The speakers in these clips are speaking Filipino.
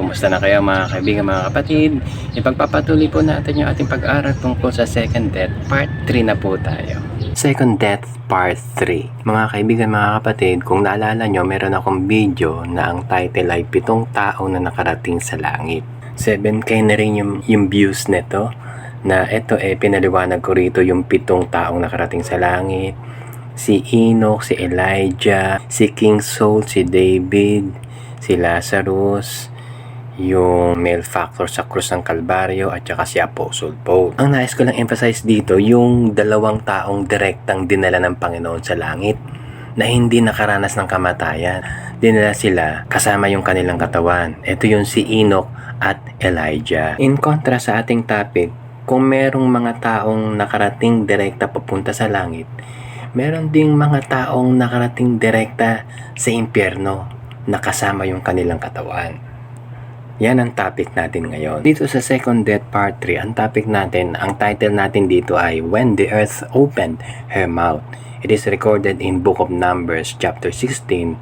Kumusta na kayo mga kaibigan, mga kapatid? Ipagpapatuloy po natin yung ating pag-aaral tungkol sa Second Death Part 3 na po tayo. Second Death Part 3. Mga kaibigan, mga kapatid, kung naalala nyo, meron akong video na ang title ay 7 tao na nakarating sa langit. 7K na rin yung views nito, na ito pinaliwanag ko rito yung 7 taong nakarating sa langit. Si Enoch, si Elijah, si King Saul, si David, si Lazarus, yung male factor sa krus ng Kalbaryo, at saka si Apostle Paul. Ang nais ko lang emphasize dito, yung 2 taong direktang dinala ng Panginoon sa langit na hindi nakaranas ng kamatayan. Dinala sila kasama yung kanilang katawan. Ito yung si Enoch at Elijah. In contrast sa ating topic, kung merong mga taong nakarating direkta papunta sa langit, meron ding mga taong nakarating direkta sa impyerno na kasama yung kanilang katawan. Yan ang topic natin ngayon. Dito sa Second Death Part 3, ang topic natin, ang title natin dito ay When the Earth Opened Her Mouth. It is recorded in Book of Numbers chapter 16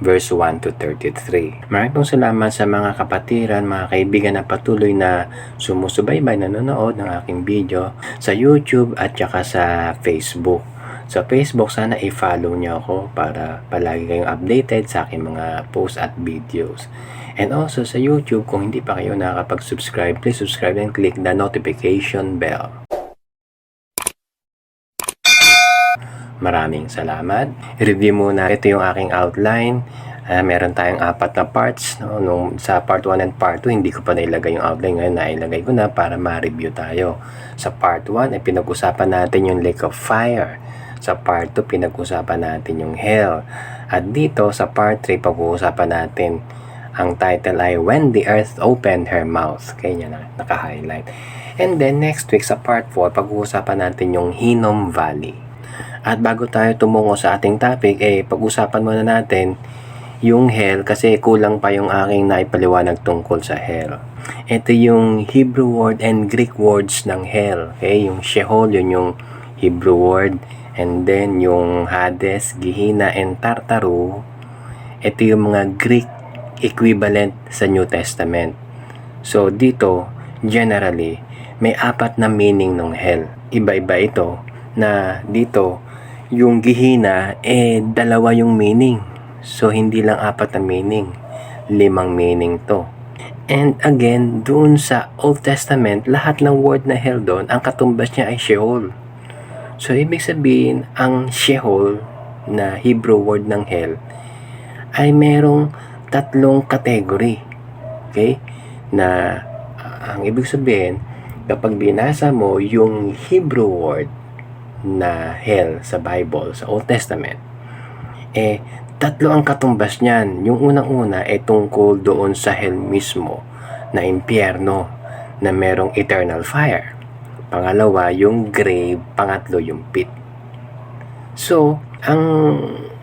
verse 1 to 33. Maraming pong salamat sa mga kapatiran, mga kaibigan na patuloy na sumusubaybay, nanonood ng aking video sa YouTube at saka sa Facebook. Sa Facebook, sana i-follow niyo ako para palagi kayong updated sa aking mga posts at videos. And also sa YouTube, kung hindi pa kayo nakakapag-subscribe, please subscribe and click the notification bell. Maraming salamat. I-review muna. Ito yung aking outline. Meron tayong 4 na parts. No? Sa part 1 and part 2, hindi ko pa nailagay yung outline. Ngayon, nailagay ko na para ma-review tayo. Sa part 1, pinag-usapan natin yung lake of fire. Sa part 2, pinag-usapan natin yung hell. At dito, sa part 3, pag-uusapan natin, ang title ay When the Earth Opened Her Mouth. Kaya na, naka-highlight. And then, next week, sa part 4, pag-uusapan natin yung Hinnom Valley. At bago tayo tumungo sa ating topic, pag-usapan muna natin yung hell kasi kulang pa yung aking naipaliwanag tungkol sa hell. Ito yung Hebrew word and Greek words ng hell. Okay? Yung Sheol, yun yung Hebrew word. And then yung Hades, Gehenna, and Tartaru, ito yung mga Greek equivalent sa New Testament. So dito, generally, may 4 na meaning ng hell. Iba-iba ito na dito, yung Gehenna, 2 yung meaning. So hindi lang 4 na meaning, 5 meaning to. And again, doon sa Old Testament, lahat ng word na hell doon, ang katumbas niya ay Sheol. So, ibig sabihin, ang Sheol na Hebrew word ng hell ay merong 3 category. Okay? Na, ang ibig sabihin, kapag binasa mo yung Hebrew word na hell sa Bible, sa Old Testament, 3 ang katumbas niyan. Yung unang-una tungkol doon sa hell mismo na impyerno na merong eternal fire. Pangalawa, yung grave. Pangatlo, yung pit. So, ang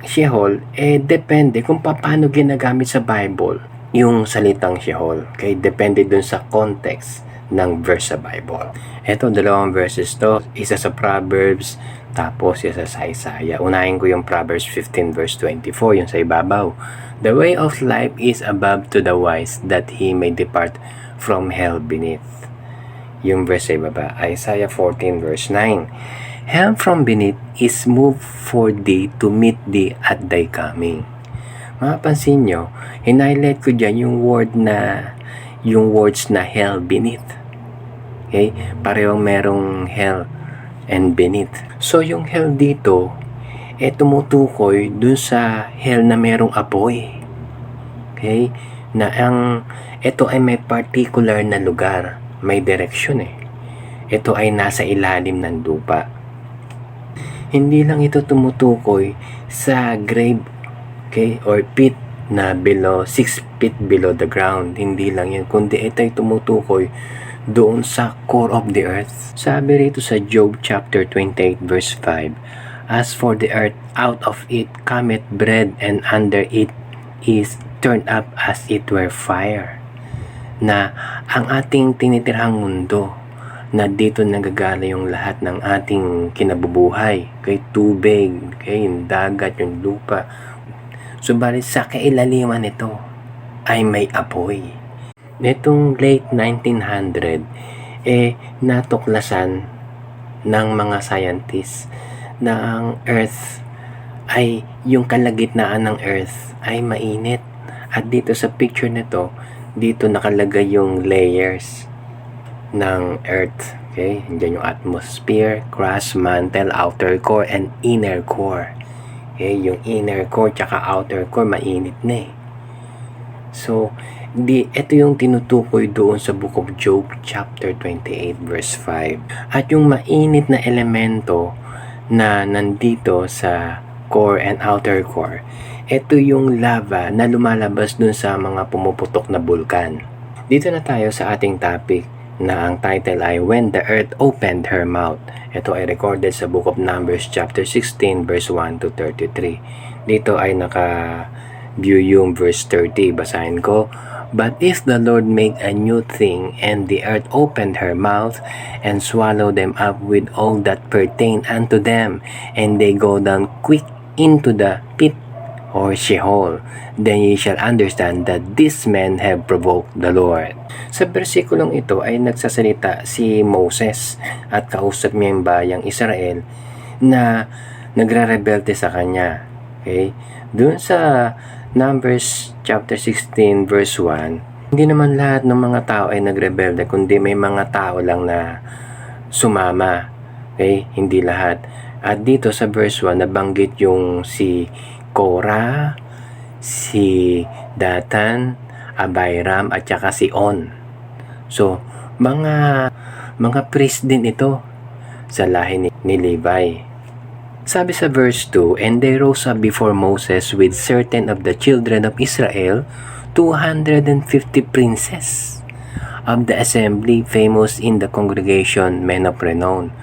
Sheol, depende kung paano ginagamit sa Bible yung salitang Sheol. Okay? Depende dun sa context ng verse sa Bible. Ito, 2 verses to. Isa sa Proverbs, tapos isa sa Isaiah. Unahin ko yung Proverbs 15 verse 24, yung sa ibabaw. The way of life is above to the wise, that he may depart from hell beneath. Yung verse sa ibaba, Isaiah 14 verse 9. Hell from beneath is moved for thee to meet thee at thy coming. Mapapansin nyo, hinighlight ko dyan yung words na hell beneath. Okay? Parehong merong hell and beneath. So yung hell dito, tumutukoy dun sa hell na merong apoy. Okay? Na ito ay may particular na lugar. May direksyon Ito ay nasa ilalim ng lupa. Hindi lang ito tumutukoy sa grave, okay, or pit na below 6 feet below the ground. Hindi lang yan, kundi ito ay tumutukoy doon sa core of the earth. Sabi rito sa Job chapter 28 verse 5, As for the earth, out of it cometh bread, and under it is turned up as it were fire. Na ang ating tinitirhang mundo, na dito nagagala yung lahat ng ating kinabubuhay, kay tubig, kay yung dagat, yung lupa. Subalit sa kailaliman nito ay may apoy. Netong late 1900, natuklasan ng mga scientists na ang Earth ay, yung kalagitnaan ng Earth ay mainit. At dito sa picture nito, dito nakalagay yung layers ng Earth. Okay? Diyan yung atmosphere, crust, mantle, outer core, and inner core. Okay? Yung inner core tsaka outer core, mainit na eh. So, ito yung tinutukoy doon sa Book of Job, chapter 28, verse 5. At yung mainit na elemento na nandito sa core and outer core, ito yung lava na lumalabas dun sa mga pumuputok na bulkan. Dito na tayo sa ating topic na ang title ay When the Earth Opened Her Mouth. Ito ay recorded sa Book of Numbers chapter 16 verse 1 to 33. Dito ay naka-view yung verse 30. Basahin ko. But if the Lord make a new thing, and the earth opened her mouth, and swallow them up with all that pertain unto them, and they go down quick into the pit or Sheol, then ye shall understand that these men have provoked the Lord. Sa bersikulong ito ay nagsasalita si Moses at kausap niya yung bayang Israel na nagre-rebelte sa kanya. Okay? Doon sa Numbers chapter 16 verse 1, hindi naman lahat ng mga tao ay nagrebelde, kundi may mga tao lang na sumama. Okay? Hindi lahat. At dito sa verse 1, nabanggit yung si Korah, si Datan, Abiram, at saka si On. So, mga priest din ito sa lahi ni Levi. Sabi sa verse 2, and they rose up before Moses with certain of the children of Israel, 250 princes of the assembly, famous in the congregation, men of renown.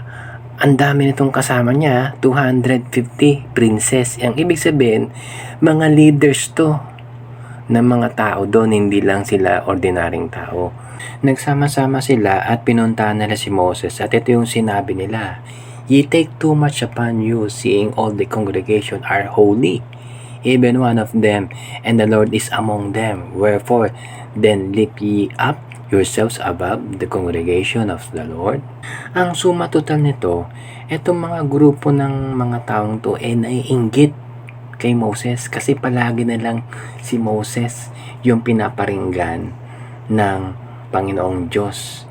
Ang dami nitong kasama niya, 250 princes. Ang ibig sabihin, mga leaders to ng mga tao doon, hindi lang sila ordinaryong tao. Nagsama-sama sila at pinuntahan nila si Moses at ito yung sinabi nila. Ye take too much upon you, seeing all the congregation are holy, even one of them, and the Lord is among them. Wherefore, then lift ye up yourselves above the congregation of the Lord. Ang suma total nito, itong mga grupo ng mga taong to ay naiinggit kay Moses kasi palagi na lang si Moses yung pinaparinggan ng Panginoong Diyos.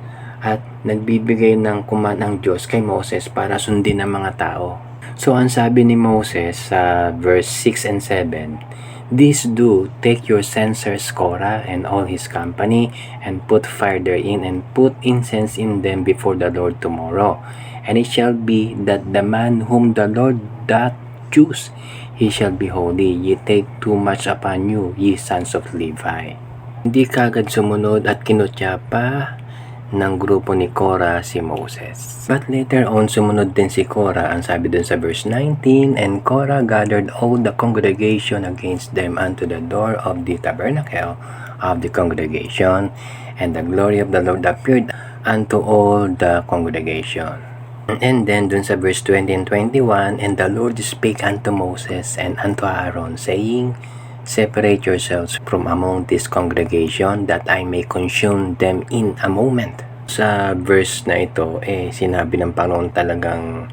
At nagbibigay ng command ng Diyos kay Moses para sundin ng mga tao. So, ang sabi ni Moses sa verse 6 and 7, This do, take your censers Korah and all his company, and put fire therein, and put incense in them before the Lord tomorrow. And it shall be that the man whom the Lord doth choose, he shall be holy. Ye take too much upon you, ye sons of Levi. Hindi kagad sumunod at kinutya pa ng grupo ni Korah si Moses. But later on, sumunod din si Korah. Ang sabi dun sa verse 19, And Korah gathered all the congregation against them unto the door of the tabernacle of the congregation, and the glory of the Lord appeared unto all the congregation. And then dun sa verse 20 and 21, And the Lord spake unto Moses and unto Aaron, saying, Separate yourselves from among this congregation, that I may consume them in a moment. Sa verse na ito, sinabi ng Panginoon talagang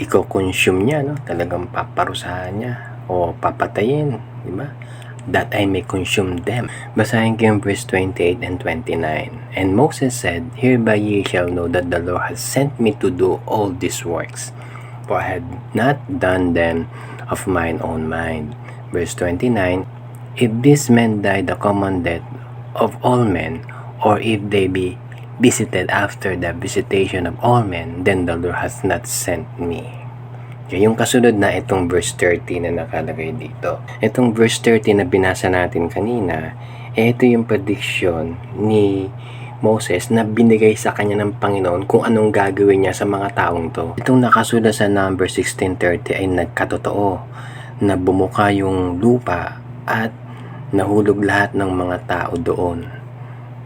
i-consume niya, no? Talagang paparusahan niya o papatayin, di ba? That I may consume them. Basahin ko yung verse 28 and 29. And Moses said, Hereby ye shall know that the Lord has sent me to do all these works, for I had not done them of mine own mind. Verse 29, If these men die the common death of all men, or if they be visited after the visitation of all men, then the Lord hath not sent me. Okay, yung kasunod na itong verse 30 na nakalagay dito. Itong verse 30 na binasa natin kanina, ito yung prediction ni Moses na binigay sa kanya ng Panginoon kung anong gagawin niya sa mga taong to. Itong nakasulat sa number 16:30 ay nagkatotoo na bumuka yung lupa at nahulog lahat ng mga tao doon.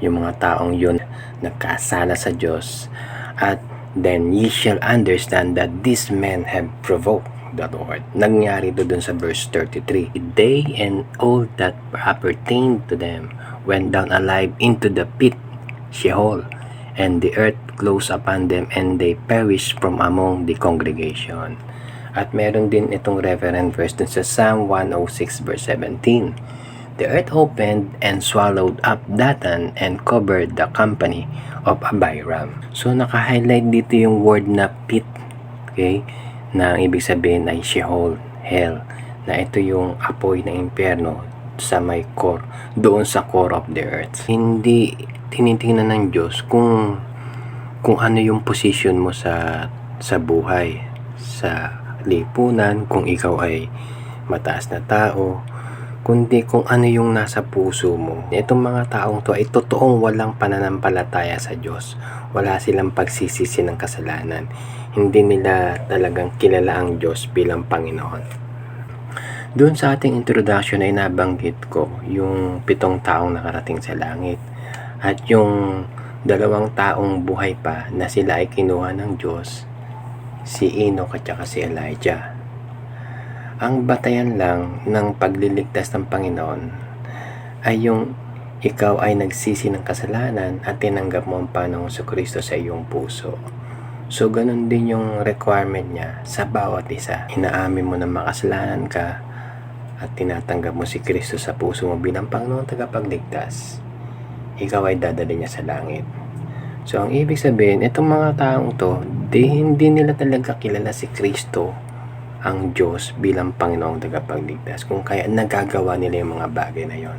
Yung mga taong yun nagkasala sa Diyos. At then ye shall understand that these men have provoked the Lord. Nangyari doon sa verse 33. They and all that appertained to them went down alive into the pit, Sheol, and the earth closed upon them, and they perished from among the congregation. At meron din itong referent verse dun sa Psalm 106 verse 17. The earth opened and swallowed up Dathan and covered the company of Abiram. So naka-highlight dito yung word na pit, okay? Na ibig sabihin ay Sheol, hell, na ito yung apoy ng impyerno sa may core, doon sa core of the earth. Hindi tinitingnan ng Diyos kung ano yung position mo sa buhay, sa lipunan, kung ikaw ay mataas na tao, kundi kung ano yung nasa puso mo. Itong mga taong to ay totoong walang pananampalataya sa Diyos. Wala silang pagsisisi ng kasalanan. Hindi nila talagang kilala ang Diyos bilang Panginoon. Doon sa ating introduction ay nabanggit ko yung 7 taong nakarating sa langit at yung 2 taong buhay pa na sila ay kinuha ng Diyos, si Enoch at saka si Elijah. Ang batayan lang ng pagliligtas ng Panginoon ay yung ikaw ay nagsisi ng kasalanan at tinanggap mo ang Panginoong Jesucristo sa iyong puso. So ganun din yung requirement niya sa bawat isa. Inaamin mo na makasalanan ka at tinatanggap mo si Kristo sa puso mo bilang Panginoong tagapagligtas, ikaw ay dadali niya sa langit. So ang ibig sabihin, itong mga taong to, hindi nila talaga kilala si Kristo, ang Diyos, bilang Panginoong tagapagligtas, kung kaya nagagawa nila yung mga bagay na yon.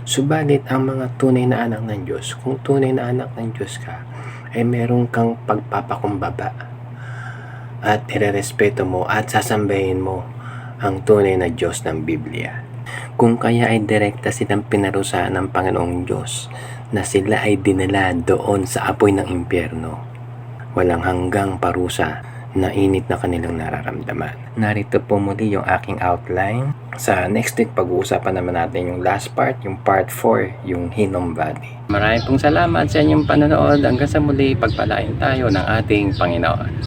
Subalit ang mga tunay na anak ng Diyos, kung tunay na anak ng Diyos ka, ay meron kang pagpapakumbaba at irerespeto mo at sasambahin mo ang tunay na Diyos ng Biblia. Kung kaya ay direkta silang pinarusahan ng Panginoong Diyos na sila ay dinala doon sa apoy ng impyerno. Walang hanggang parusa na init na kanilang nararamdaman. Narito po muli yung aking outline. Sa next week, pag-uusapan naman natin yung last part, yung part 4, yung Hinnom Valley. Maraming pong salamat sa inyong panonood. Hanggang sa muli, pagpalain tayo ng ating Panginoon.